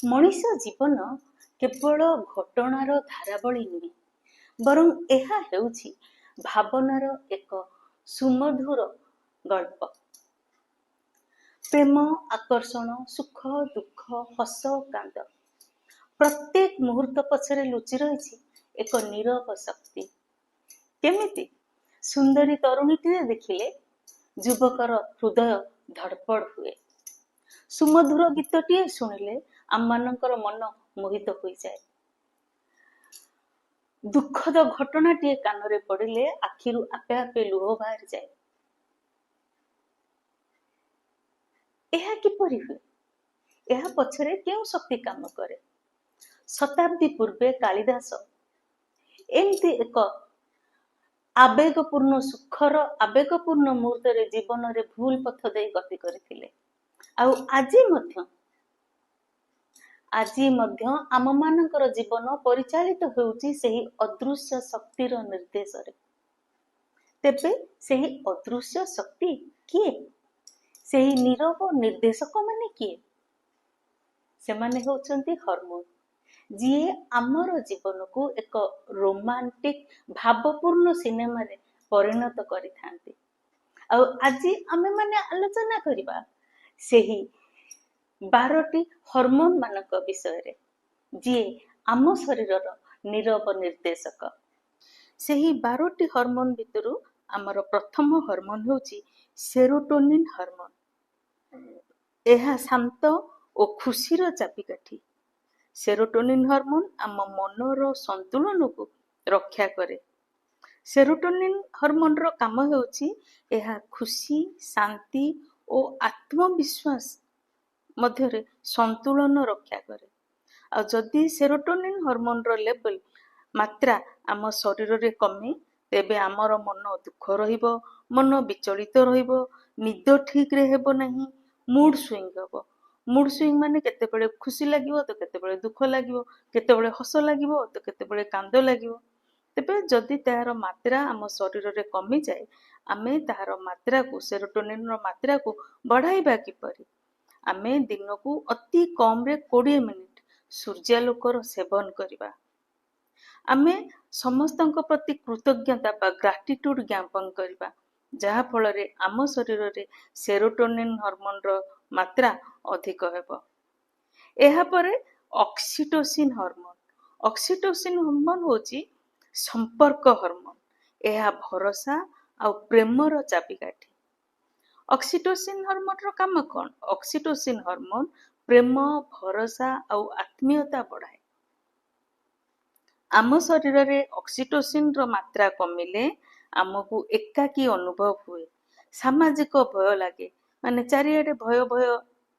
ମଣିଷ ଜୀବନ କେବଳ ଘଟଣାର ଧାରାବଳୀ ନୁହେଁ, ବରଂ ଏହା ହେଉଛି ଭାବନାର ଏକ ସୁମଧୁର ଗଳ୍ପ। ପ୍ରେମ, ଆକର୍ଷଣ, ସୁଖ, ଦୁଃଖ, ହସ, କାନ୍ଦ, ପ୍ରତ୍ୟେକ ମୁହୂର୍ତ୍ତ ପଛରେ ଲୁଚି ରହିଛି ଏକ ନୀରବ ଶକ୍ତି। କେମିତି? ସୁନ୍ଦରୀ ତରୁଣୀଟିଏ ଦେଖିଲେ ଯୁବକର ହୃଦୟ ଧଡ଼ପଡ଼ ହୁଏ। ସୁମଧୁର ଗୀତଟିଏ ଶୁଣିଲେ ଆମମାନଙ୍କର ମନ ମୋହିତ ହୋଇଯାଏ। ଦୁଃଖଦ ଘଟଣାଟିଏ କାନରେ ପଡ଼ିଲେ ଆଖିରୁ ଆପେ ଆପେ ଲୁହ ବାହାରିଯାଏ। ଏହା କିପରି ହୁଏ? ଏହା ପଛରେ କେଉଁ ଶକ୍ତି କାମ କରେ? ଶତାବ୍ଦୀ ପୂର୍ବେ କାଳିଦାସ ଏମିତି ଏକ ଆବେଗପୂର୍ଣ୍ଣ ସୁଖର ଆବେଗପୂର୍ଣ୍ଣ ମୁହୂର୍ତ୍ତରେ ଜୀବନରେ ଭୁଲ ପଥ ଦେଇ ଗତି କରିଥିଲେ। ଆଉ ଆଜି ମଧ୍ୟ ଆମମାନଙ୍କର ଜୀବନ ପରିଚାଳିତ ହେଉଛି ସେହି ଅଦୃଶ୍ୟ ଶକ୍ତିର ନିର୍ଦ୍ଦେଶରେ। ତେବେ ସେହି ଅଦୃଶ୍ୟ ଶକ୍ତି କିଏ? ସେହି ନୀରବ ନିର୍ଦ୍ଦେଶକ ମାନେ କିଏ? ସେମାନେ ହେଉଛନ୍ତି ହରମୋନ, ଯିଏ ଆମର ଜୀବନକୁ ଏକ ରୋମାଣ୍ଟିକ ଭାବପୂର୍ଣ୍ଣ ସିନେମାରେ ପରିଣତ କରିଥାନ୍ତି। ଆଉ ଆଜି ଆମେମାନେ ଆଲୋଚନା କରିବା ସେହି 12ଟି ହରମୋନ ମାନଙ୍କ ବିଷୟରେ, ଯିଏ ଆମ ଶରୀରର ନୀରବ ନିର୍ଦ୍ଦେଶକ। ସେହି 12ଟି ହରମୋନ ଭିତରୁ ଆମର ପ୍ରଥମ ହରମୋନ ହେଉଛି ସେରୋଟୋନିନ ହରମୋନ। ଏହା ଶାନ୍ତ ଓ ଖୁସିର ଚାବିକାଠି। ସେରୋଟୋନିନ ହରମୋନ ଆମ ମନର ସନ୍ତୁଳନକୁ ରକ୍ଷା କରେ। ସେରୋଟୋନିନ ହରମୋନର କାମ ହେଉଛି ଏହା ଖୁସି, ଶାନ୍ତି ଓ ଆତ୍ମବିଶ୍ୱାସ ମଧ୍ୟରେ ସନ୍ତୁଳନ ରକ୍ଷା କରେ। ଆଉ ଯଦି ସେରୋଟୋନିନ ହରମୋନର ଲେଭେଲ ମାତ୍ରା ଆମ ଶରୀରରେ କମେ, ତେବେ ଆମର ମନ ଦୁଃଖ ରହିବ, ମନ ବିଚଳିତ ରହିବ, ନିଦ ଠିକରେ ହେବ ନାହିଁ, ମୁଡ୍ ସୁଇଙ୍ଗ ହେବ। ମୁଡ୍ ସୁଇଙ୍ଗ ମାନେ କେତେବେଳେ ଖୁସି ଲାଗିବ ତ କେତେବେଳେ ଦୁଃଖ ଲାଗିବ, କେତେବେଳେ ହସ ଲାଗିବ ତ କେତେବେଳେ କାନ୍ଦ ଲାଗିବ। ତେବେ ଯଦି ତାହାର ମାତ୍ରା ଆମ ଶରୀରରେ କମିଯାଏ, ଆମେ ତାହାର ମାତ୍ରାକୁ, ସେରୋଟୋନିନର ମାତ୍ରାକୁ ବଢାଇବା କିପରି? ଆମେ ଦିନକୁ ଅତି କମରେ 20 ମିନିଟ ସୂର୍ଯ୍ୟାଲୋକର ସେବନ କରିବା। ଆମେ ସମସ୍ତଙ୍କ ପ୍ରତି କୃତଜ୍ଞତା ବା ଗ୍ରାଟିଟ୍ୟୁଡ ଜ୍ଞାପନ କରିବା, ଯାହା ଫଳରେ ଆମ ଶରୀରରେ ସେରୋଟୋନିନ ହରମୋନର ମାତ୍ରା ଅଧିକ ହେବ। ଏହାପରେ ଅକ୍ସିଟୋସିନ ହରମୋନ। ଅକ୍ସିଟୋସିନ ହରମୋନ ହେଉଛି ସମ୍ପର୍କ ହରମୋନ। ଏହା ଭରସା ଆଉ ପ୍ରେମର ଚାବିକାଠି। ଅକ୍ସିଟୋସିନ ହରମୋନର କାମ କ'ଣ? ଅକ୍ସିଟୋସିନ ହରମୋନ ପ୍ରେମ, ଭରସା ଆଉ ଆତ୍ମୀୟତା ବଢାଏ। ଆମ ଶରୀରରେ ଅକ୍ସିଟୋସିନର ମାତ୍ରା କମିଲେ ଆମକୁ ଏକାକୀ ଅନୁଭବ ହୁଏ, ସାମାଜିକ ଭୟ ଲାଗେ, ମାନେ ଚାରିଆଡେ ଭୟ ଭୟ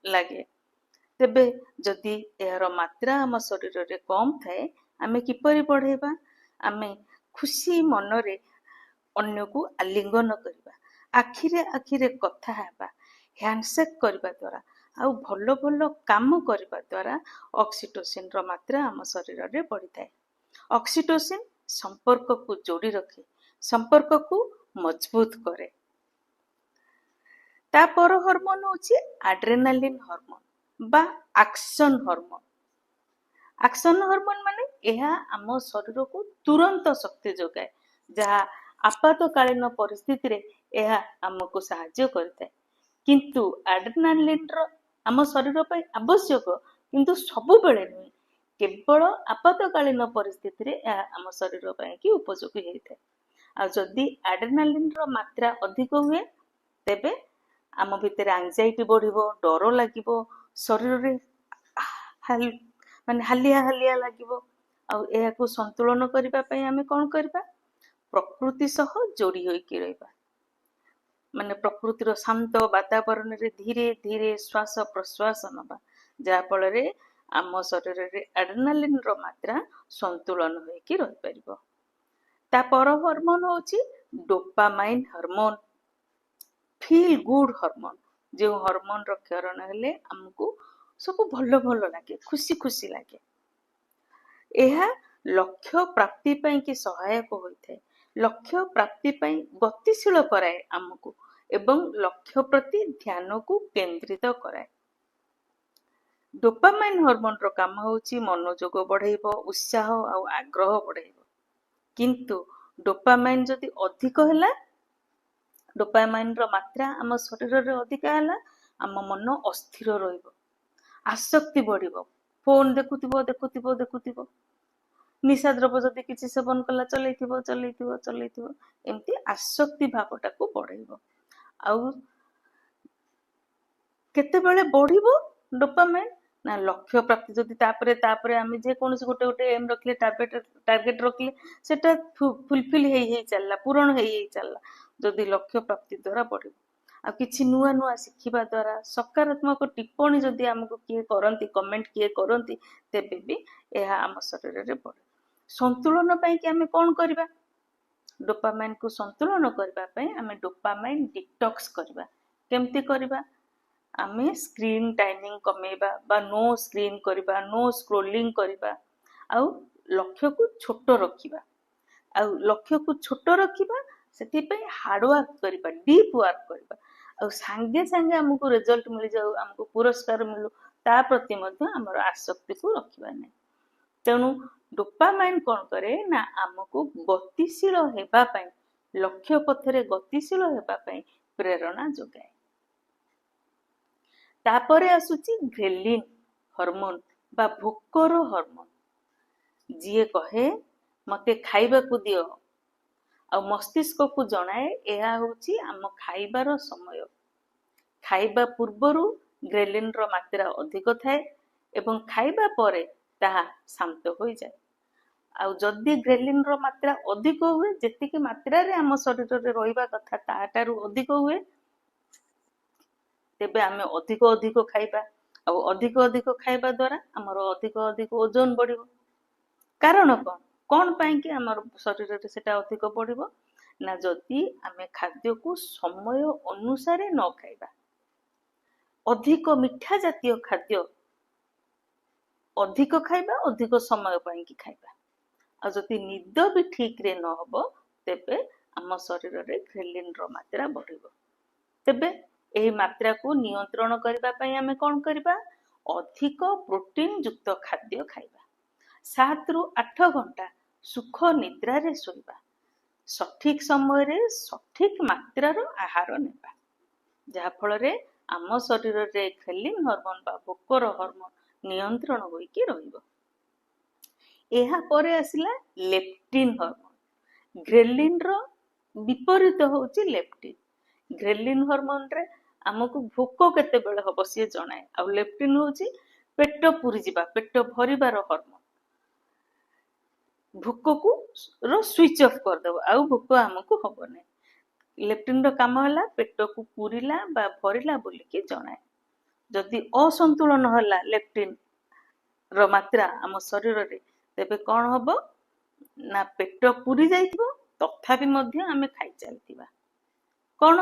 ଲାଗେ। ତେବେ ଯଦି ଏହାର ମାତ୍ରା ଆମ ଶରୀରରେ କମ ଥାଏ, ଆମେ କିପରି ବଢେଇବା? ଆମେ ଖୁସି ମନରେ ଅନ୍ୟକୁ ଆଲିଙ୍ଗନ କରିବା, ଆଖିରେ କଥା ହେବା, ହ୍ୟାଣ୍ଡସେକ୍ କରିବା ଦ୍ୱାରା ଆଉ ଭଲ ଭଲ କାମ କରିବା ଦ୍ୱାରା ଅକ୍ସିଟୋସିନର ମାତ୍ରା ଆମ ଶରୀରରେ ବଢିଥାଏ। ଅକ୍ସିଟୋସିନ ସମ୍ପର୍କକୁ ଯୋଡି ରଖେ, ସମ୍ପର୍କକୁ ମଜବୁତ କରେ। ତାପର ହରମୋନ ହେଉଛି ଆଡ୍ରେନାଲିନ ହରମୋନ ବା ଆକ୍ସନ ହରମୋନ। ଆକ୍ସନ ହରମୋନ ମାନେ ଏହା ଆମ ଶରୀରକୁ ତୁରନ୍ତ ଶକ୍ତି ଯୋଗାଏ, ଯାହା ଆପାତକାଳୀନ ପରିସ୍ଥିତିରେ ଏହା ଆମକୁ ସାହାଯ୍ୟ କରିଥାଏ। କିନ୍ତୁ ଆଡ୍ରେନାଲିନର ଆମ ଶରୀର ପାଇଁ ଆବଶ୍ୟକ, କିନ୍ତୁ ସବୁବେଳେ ନୁହେଁ, କେବଳ ଆପାତକାଳୀନ ପରିସ୍ଥିତିରେ ଏହା ଆମ ଶରୀର ପାଇଁ କି ଉପଯୋଗୀ ହେଇଥାଏ। ଆଉ ଯଦି ଆଡ୍ରେନାଲିନର ମାତ୍ରା ଅଧିକ ହୁଏ, ତେବେ ଆମ ଭିତରେ ଆଂଜାଇଟି ବଢିବ, ଡର ଲାଗିବ, ଶରୀରରେ ହାଲିଆ ହାଲିଆ ଲାଗିବ। ଆଉ ଏହାକୁ ସନ୍ତୁଳନ କରିବା ପାଇଁ ଆମେ କ'ଣ କରିବା? ପ୍ରକୃତି ସହ ଯୋଡି ହୋଇକି ରହିବା, ମାନେ ପ୍ରକୃତିର ଶାନ୍ତ ବାତାବରଣରେ ଧୀରେ ଧୀରେ ଶ୍ୱାସ ପ୍ରଶ୍ୱାସ ନେବା, ଯାହା ଫଳରେ ଆମ ଶରୀରରେ ଆଡ୍ରେନାଲିନର ମାତ୍ରା ସନ୍ତୁଳନ ହୋଇକି ରହିପାରିବ। ତାପର ହରମୋନ ହେଉଛି dopamine hormone, feel good hormone. ଯେଉଁ ହରମୋନର କ୍ଷରଣ ହେଲେ ଆମକୁ ସବୁ ଭଲ ଭଲ ଲାଗେ, ଖୁସି ଖୁସି ଲାଗେ। ଏହା ଲକ୍ଷ୍ୟ ପ୍ରାପ୍ତି ପାଇଁ କି ସହାୟକ ହୋଇଥାଏ, ଲକ୍ଷ୍ୟ ପ୍ରାପ୍ତି ପାଇଁ ଗତିଶୀଳ କରାଏ ଆମକୁ ଏବଂ ଲକ୍ଷ୍ୟ ପ୍ରତି ଧ୍ୟାନକୁ କେନ୍ଦ୍ରିତ କରାଏ। ଡୋପାମାଇନ୍ ହର୍ମୋନର କାମ ହେଉଛି ମନୋଯୋଗ ବଢେଇବ, ଉତ୍ସାହ ଆଉ ଆଗ୍ରହ ବଢେଇବ। କିନ୍ତୁ ଡୋପାମାଇନ୍ ଯଦି ଅଧିକ ହେଲା, ଡୋପାମାଇନ୍ର ମାତ୍ରା ଆମ ଶରୀରରେ ଅଧିକା ହେଲା, ଆମ ମନ ଅସ୍ଥିର ରହିବ, ଆସକ୍ତି ବଢିବ, ଫୋନ ଦେଖୁଥିବ ଦେଖୁଥିବ ଦେଖୁଥିବ, ନିଶା ଦ୍ରବ୍ୟ ଯଦି କିଛି ସେବନ କଲା ଚଲେଇଥିବ ଚଲେଇଥିବ ଚଲେଇଥିବ, ଏମିତି ଆସକ୍ତି ଭାବଟାକୁ ବଢେଇବ। ଆଉ କେତେବେଳେ ବଢିବ ଡୋପାମାଇନ୍ ନା ଲକ୍ଷ୍ୟ ପ୍ରାପ୍ତି ଯଦି ତାପରେ ଆମେ ଯେକୌଣସି ଗୋଟେ ଏମ୍ ରଖିଲେ, ଟାର୍ଗେଟ ରଖିଲେ, ସେଟା ଫୁଲଫିଲ ହେଇ ଚାଲିଲା, ପୂରଣ ହେଇ ଚାଲିଲା, ଯଦି ଲକ୍ଷ୍ୟ ପ୍ରାପ୍ତି ଦ୍ୱାରା ବଢିବ। ଆଉ କିଛି ନୂଆ ନୂଆ ଶିଖିବା ଦ୍ୱାରା, ସକାରାତ୍ମକ ଟିପ୍ପଣୀ ଯଦି ଆମକୁ କିଏ କରନ୍ତି, କମେଣ୍ଟ କିଏ କରନ୍ତି, ତେବେ ବି ଏହା ଆମ ଶରୀରରେ ବଢେ। ସନ୍ତୁଳନ ପାଇଁକି ଆମେ କଣ କରିବା? ଡୋପାମାଇନ୍କୁ ସନ୍ତୁଳନ କରିବା ପାଇଁ ଆମେ ଡୋପାମାଇନ୍ ଡିଟକ୍ସ କରିବା। କେମିତି କରିବା? ଆମେ ସ୍କ୍ରିନ୍ ଟାଇମିଂ କମେଇବା ବା नो ସ୍କ୍ରିନ୍ କରିବା, नो ସ୍କ୍ରୋଲିଂ କରିବା, ଆଉ ଲକ୍ଷ୍ୟକୁ ଛୋଟ ରଖିବା। ଆଉ ଲକ୍ଷ୍ୟକୁ ଛୋଟ ରଖିବା, ସେଥିପାଇଁ ହାର୍ଡୱାର୍କ କରିବା, ଡିପ୍ ୱାର୍କ କରିବା। ଆଉ ସାଙ୍ଗେ ସାଙ୍ଗେ ଆମକୁ ରେଜଲ୍ଟ ମିଳିଯାଉ, ଆମକୁ ପୁରସ୍କାର ମିଳୁ, ତା ପ୍ରତି ମଧ୍ୟ ଆମର ଆସକ୍ତିକୁ ରଖିବା ନାହିଁ। ତେଣୁ ଡୋପାମାଇନ୍ କଣ କରେ ନା ଆମକୁ ଗତିଶୀଳ ହେବା ପାଇଁ, ଲକ୍ଷ୍ୟ ପଥରେ ଗତିଶୀଳ ହେବା ପାଇଁ ପ୍ରେରଣା ଯୋଗାଏ। ତାପରେ ଆସୁଛି ଗ୍ରେଲିନ୍ ହର୍ମୋନ ବା ଭୋକର ହର୍ମୋନ, ଯିଏ କହେ ମତେ ଖାଇବାକୁ ଦିଅ, ଆଉ ମସ୍ତିଷ୍କକୁ ଜଣାଏ ଏହା ହେଉଛି ଆମ ଖାଇବାର ସମୟ। ଖାଇବା ପୂର୍ବରୁ ଗ୍ରେଲିନ୍ର ମାତ୍ରା ଅଧିକ ଥାଏ ଏବଂ ଖାଇବା ପରେ ତାହା ଶାନ୍ତ ହୋଇଯାଏ। ଆଉ ଯଦି ଗ୍ରେଲିନ୍ର ମାତ୍ରା ଅଧିକ ହୁଏ, ଯେତିକି ମାତ୍ରାରେ ଆମ ଶରୀରରେ ରହିବା କଥା ତାଠାରୁ ଅଧିକ ହୁଏ, ତେବେ ଆମେ ଅଧିକ ଖାଇବା। ଆଉ ଅଧିକ ଖାଇବା ଦ୍ୱାରା ଆମର ଅଧିକ ଓଜନ ବଢିବ। କାରଣ କଣ ପାଇଁକି ଆମର ଶରୀରରେ ସେଟା ଅଧିକ ବଢିବ? ନା ଯଦି ଆମେ ଖାଦ୍ୟକୁ ସମୟ ଅନୁସାରେ ନ ଖାଇବା, ଅଧିକ ମିଠା ଜାତୀୟ ଖାଦ୍ୟ ଅଧିକ ଖାଇବା, ଅଧିକ ସମୟ ପାଇଁକି ଖାଇବା, ଆଉ ଯଦି ନିଦ ବି ଠିକରେ ନ ହବ, ତେବେ ଆମ ଶରୀରରେ ଗ୍ରେଲିନ୍ର ମାତ୍ରା ବଢିବ। ତେବେ ଏହି ମାତ୍ରାକୁ ନିୟନ୍ତ୍ରଣ କରିବା ପାଇଁ ଆମେ କଣ କରିବା? ଅଧିକ ପ୍ରୋଟିନ ଯୁକ୍ତ ଖାଦ୍ୟ ଖାଇବା, 7 ରୁ 8 ଘଣ୍ଟା ସୁଖ ନିଦ୍ରାରେ ଶୋଇବା, ସଠିକ ସମୟରେ ସଠିକ ମାତ୍ରାର ଆହାର ନେବା, ଯାହା ଫଳରେ ଆମ ଶରୀରରେ ଗ୍ରେଲିନ୍ ହର୍ମୋନ ବା ଭୋକର ହର୍ମୋନ ନିୟନ୍ତ୍ରଣ ହୋଇକି ରହିବ। ଏହା ପରେ ଆସିଲା ଲେପ୍ଟିନ୍ ହର୍ମୋନ। ଗ୍ରେଲିନ୍ର ବିପରୀତ ହେଉଛି ଲେପ୍ଟିନ୍। ଗ୍ରେଲିନ୍ ହର୍ମୋନରେ ଆମକୁ ଭୋକ କେତେବେଳେ ହବ ସିଏ ଜଣାଏ, ଆଉ ଲେପ୍ଟିନ୍ ହେଉଛି ପେଟ ପୁରିଯିବା, ପେଟ ଭରିବାର ହର୍ମୋନ। ଭୋକକୁ ସୁଇଚ ଅଫ୍ କରିଦେବ, ଆଉ ଭୋକ ଆମକୁ ହବ ନାହିଁ। ଲେପ୍ଟିନ୍ର କାମ ହେଲା ପେଟକୁ ପୁରିଲା ବା ଭରିଲା ବୋଲିକି ଜଣାଏ। ଯଦି ଅସନ୍ତୁଳନ ହେଲା ଲେପ୍ଟିନ୍ ର ମାତ୍ରା ଆମ ଶରୀରରେ, ତେବେ କଣ ହବ ନା ପେଟ ପୁରି ଯାଇଥିବ, ତଥାପି ମଧ୍ୟ ଆମେ ଖାଇ ଚାଲିଥିବା। କଣ?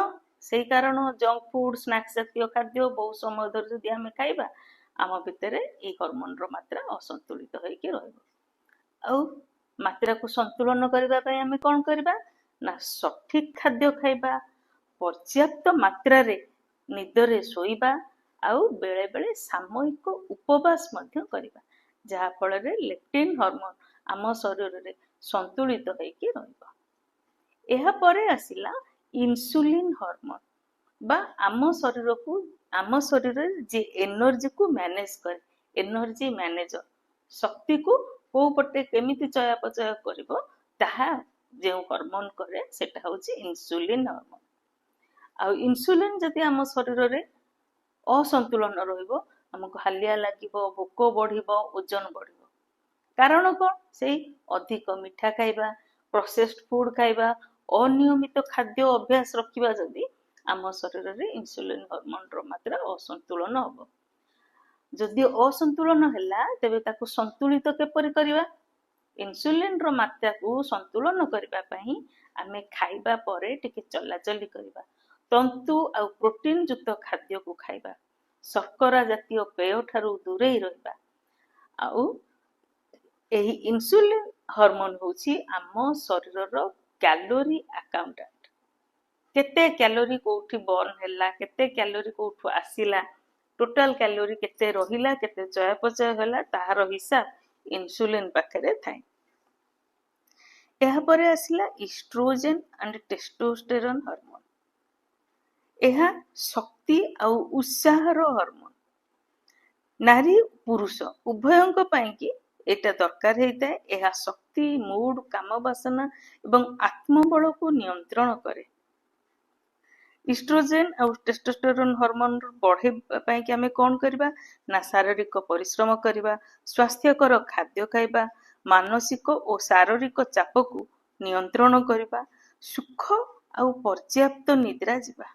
ସେଇ କାରଣ ଜଙ୍କ ଫୁଡ, ସ୍ନାକ୍ସ ଜାତୀୟ ଖାଦ୍ୟ ବହୁ ସମୟ ଧରି ଯଦି ଆମେ ଖାଇବା, ଆମ ଭିତରେ ଏଇ ହର୍ମୋନର ମାତ୍ରା ଅସନ୍ତୁଳିତ ହେଇକି ରହିବ। ଆଉ ମାତ୍ରାକୁ ସନ୍ତୁଳନ କରିବା ପାଇଁ ଆମେ କଣ କରିବା? ନା ସଠିକ ଖାଦ୍ୟ ଖାଇବା, ପର୍ଯ୍ୟାପ୍ତ ମାତ୍ରାରେ ନିଦରେ ଶୋଇବା, ଆଉ ବେଳେ ବେଳେ ସାମୟିକ ଉପବାସ ମଧ୍ୟ କରିବା, ଯାହା ଫଳରେ ଲେପ୍ଟିନ୍ ହର୍ମୋନ ଆମ ଶରୀରରେ ସନ୍ତୁଳିତ ହେଇକି ରହିବ। ଏହା ପରେ ଆସିଲା ଇନସୁଲିନ୍ ହର୍ମୋନ ବା ଆମ ଶରୀରରେ ଯେ ଏନର୍ଜିକୁ ମ୍ୟାନେଜ କରେ, ଏନର୍ଜି ମ୍ୟାନେଜର, ଶକ୍ତିକୁ କୋଉ ପଟେ କେମିତି ଚୟାପଚୟ କରିବ, ତାହା ଯେଉଁ ହର୍ମୋନ କରେ ସେଟା ହେଉଛି ଇନସୁଲିନ୍ ହର୍ମୋନ। ଆଉ ଇନସୁଲିନ୍ ଯଦି ଆମ ଶରୀରରେ ଅସନ୍ତୁଳନ ରହିବ, ଆମକୁ ହାଲିଆ ଲାଗିବ, ଭୋକ ବଢିବ, ଓଜନ ବଢିବ। କାରଣ କଣ? ସେଇ ଅଧିକ ମିଠା ଖାଇବା, ପ୍ରୋସେସ୍ଡ ଫୁଡ ଖାଇବା, ଅନିୟମିତ ଖାଦ୍ୟ ଅଭ୍ୟାସ ରଖିବା, ଯଦି ଆମ ଶରୀରରେ ଇନସୁଲିନ୍ ହର୍ମୋନର ମାତ୍ରା ଅସନ୍ତୁଳନ ହବ। ଯଦି ଅସନ୍ତୁଳନ ହେଲା, ତେବେ ତାକୁ ସନ୍ତୁଳିତ କିପରି କରିବା? ଇନସୁଲିନ୍ର ମାତ୍ରାକୁ ସନ୍ତୁଳନ କରିବା ପାଇଁ ଆମେ ଖାଇବା ପରେ ଟିକେ ଚଲାଚଲି କରିବା, ତନ୍ତୁ ଆଉ ପ୍ରୋଟିନ ଯୁକ୍ତ ଖାଦ୍ୟକୁ ଖାଇବା, ଶର୍କରା ଜାତୀୟ ପେୟ ଠାରୁ ଦୂରେଇ ରହିବା। ଆଉ ଏହି ଇନସୁଲିନ୍ ହର୍ମୋନ ହେଉଛି ଆମ ଶରୀରର କ୍ୟାଲୋରି ଆକାଉଣ୍ଟାଣ୍ଟ। କେତେ କ୍ୟାଲୋରି କୋଉଠି ବର୍ନ ହେଲା, କେତେ କ୍ୟାଲୋରି କୋଉଠୁ ଆସିଲା, टोटाल कैलोरी केते रहिला केते चयापचय होला ताहार हिसाब इन्सुलिन पाखरे थाए। यह परे आसिला इस्ट्रोजेन एंड टेस्टोस्टेरोन हार्मोन। यह शक्ति आउ उत्साहर हार्मोन। नारी पुरुष उभयंक पाई कि एटा दरकार हेइताए। यह शक्ति मूड काम वासना एवं आत्मबल को नियंत्रण करे। इस्ट्रोजेन और टेस्टोस्टेरोन हार्मोन बढ़े पाई कि आमे कोन करबा ना शारीरिक परिश्रम करबा, स्वास्थ्यकर खाद्य खाइबा, मानसिक और शारीरिक चाप को नियंत्रण करबा, सुख और पर्याप्त निद्रा जीवा।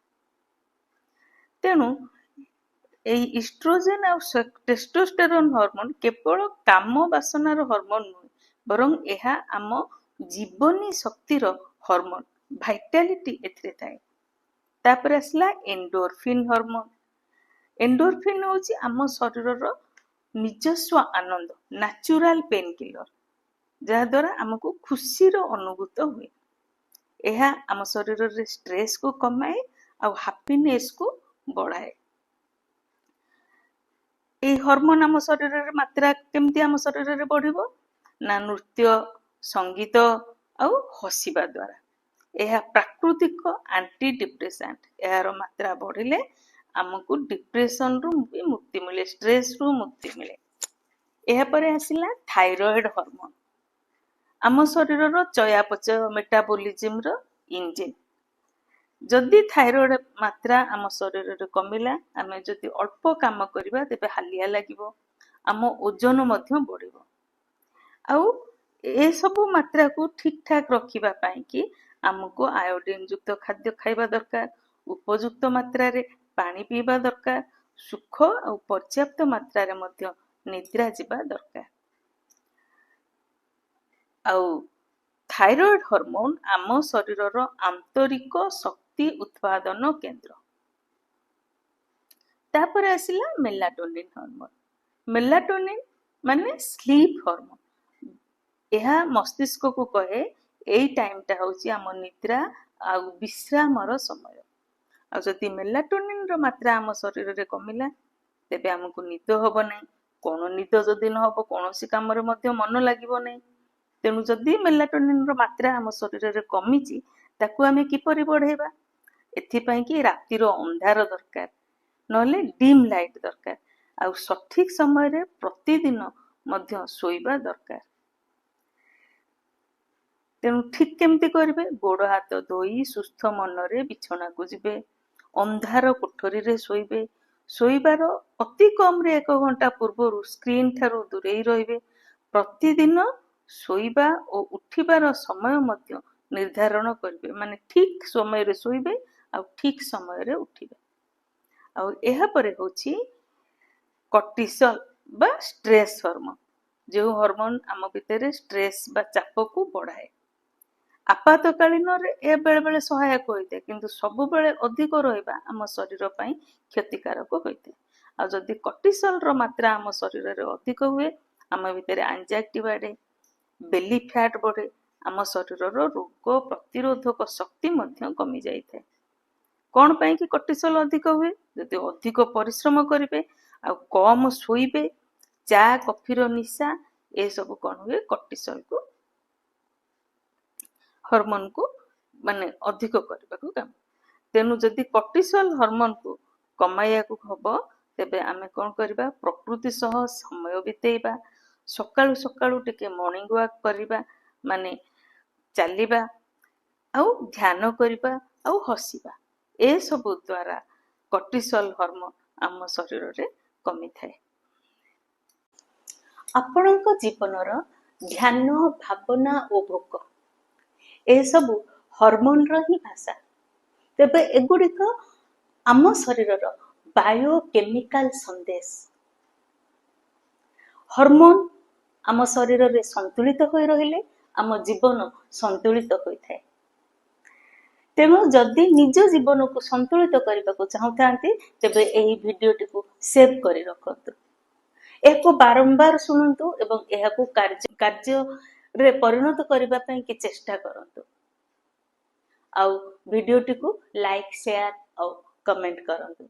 तेणु एई इस्ट्रोजेन और टेस्टोस्टेरोन हार्मोन केवल काम वासनार हार्मोन नुहे, बरं एहा आम जीवनी शक्तिर हार्मोन, भाइटालिटी एथिरे थाए। तापर आसला एंडोर्फिन हार्मोन। एंडोर्फिन होची आम शरीरर निजस्व आनंद, नेचुरल पेन किलर, जहा द्वारा आमको खुशीर अनुभूत हुए। यह आम शरीर रे स्ट्रेस को कमाए और हैप्पीनेस को बढ़ाए। ए हार्मोन आम शरीर रे मात्रा केमती आम शरीर रे बढ़िबो ना नृत्य, संगीत और हसिबा द्वारा। यह प्राकृतिक एंटी डिप्रेसेंट। यार मात्रा बढ़िले आमको डिप्रेशन रु भी मुक्ति मिले, स्ट्रेस रु मुक्ति मिले। यह परे आसिला थायराइड हार्मोन। आम शरीर रो चयापचय मेटाबॉलिज्म रो इंजिन। जदि थायराइड मात्रा आम शरीर रे कमिला, आमे जदि अल्प काम करिबा तेबे हालिया लागिबो, आम ओजन मध्य बढ़िबो। आउ ए सब मात्रा को ठीक ठाक रखिबा पाई कि आमको आयोडीन युक्त खाद्य खाइबा दरकार, उपयुक्त मात्रा रे पानी पीबा दरकार, सुख और पर्याप्त मात्रा रे मध्य निद्रा जीवा दरकार। आउ थायराइड हार्मोन आम शरीरर आंतरिक शक्ति उत्पादन केंद्र। तापर आसिला मेलाटोनिन हार्मोन। मेलाटोनिन माने स्लीप हार्मोन। यह मस्तिष्क को कहे एई टाइमटा होची आम निद्रा आउ विश्रामर समय। आ जदि मेलाटोनिन रो मात्रा आम शरीर रे कमिला तेबे हमको निद होबो नै। कोन निद जदि न होबो कोनोसी काम रे मध्य मन लागिबो नै। तेणु जदि मेलाटोनिन रो मात्रा आम शरीर रे कमिची ताकू आमे किपरि बढ़ेबा? एथिपाई कि रातिर अंधार दरकार, नहले डिम लाइट दरकार, आ सठिक समय रे प्रतिदिन मध्य सोइबा दरकार। तेणु ठीक केमती करिवे? गोड़ हाथ धोई सुस्थ मनरे बिछना को जिवे, अंधार कोठरी रे सोइबे, सोइबार अति कम रे 1 घंटा पूर्व स्क्रीन ठारू दूरेई रहिबे। प्रतिदिन सोइबा और उठिबार समय मध्य निर्धारण करिवे, माने ठीक समय रे सोइबे आ ठीक समय रे उठिबे। आ एहा परे होची कॉर्टिसोल बा स्ट्रेस हार्मोन, जो हार्मोन आम भितर स्ट्रेस बा चाप को बढ़ाए। आपातकालीन रे ए बेले बेले सहायक होइते, किंतु सब बेले अधिक रहिबा आम शरीर पई क्षतिकारक होइते। आ जदि कॉर्टिसोल रो मात्रा आम शरीर रे अधिक हुए, आम भितर एंजाइटी बढ़े, बेली फैट बढ़े, आम शरीर रो रोग प्रतिरोधक शक्ति मध्य कमी जाइथे। कोन पई कि कॉर्टिसोल अधिक हुए? जदि अधिक परिश्रम करिवे आ कम सोइबे, चा कॉफी रो निशा ए सब कोन हुए कॉर्टिसोल को हार्मोन को माने अधिक करबा को काम। तेनु जदि कॉर्टिसोल हार्मोन को कमाइया को हबो तेबे आमे कोन करबा? प्रकृति सह समय बितेइबा, सकाळु सकाळु टिके मॉर्निंग वॉक करबा, माने चलिबा आउ ध्यान करबा आउ हसिबा। ए सब द्वारा कॉर्टिसोल हार्मोन आम शरीर रे कमी थाए। आपणक जीवनर ध्यान, भावना और भोग ए सब हार्मोन रो ही भाषा। तेबे एगुड़िक आम शरीर बायोकेमिकल संदेश। हार्मोन आम शरीर रे संतुलित होई रहिले आम जीवन संतुलित होइथाय। तेणु जदि निज जीवन को संतुलित करने को चाहते तेबे एही भिडियोटी को सेव करी रखतु, एको बारंबार शुणु एवं एहाकू कार्य रे परिणत करबा पई कि चेष्टा करंतु। आउ भिडियोटी को लाइक, शेयर और कमेंट करंतु।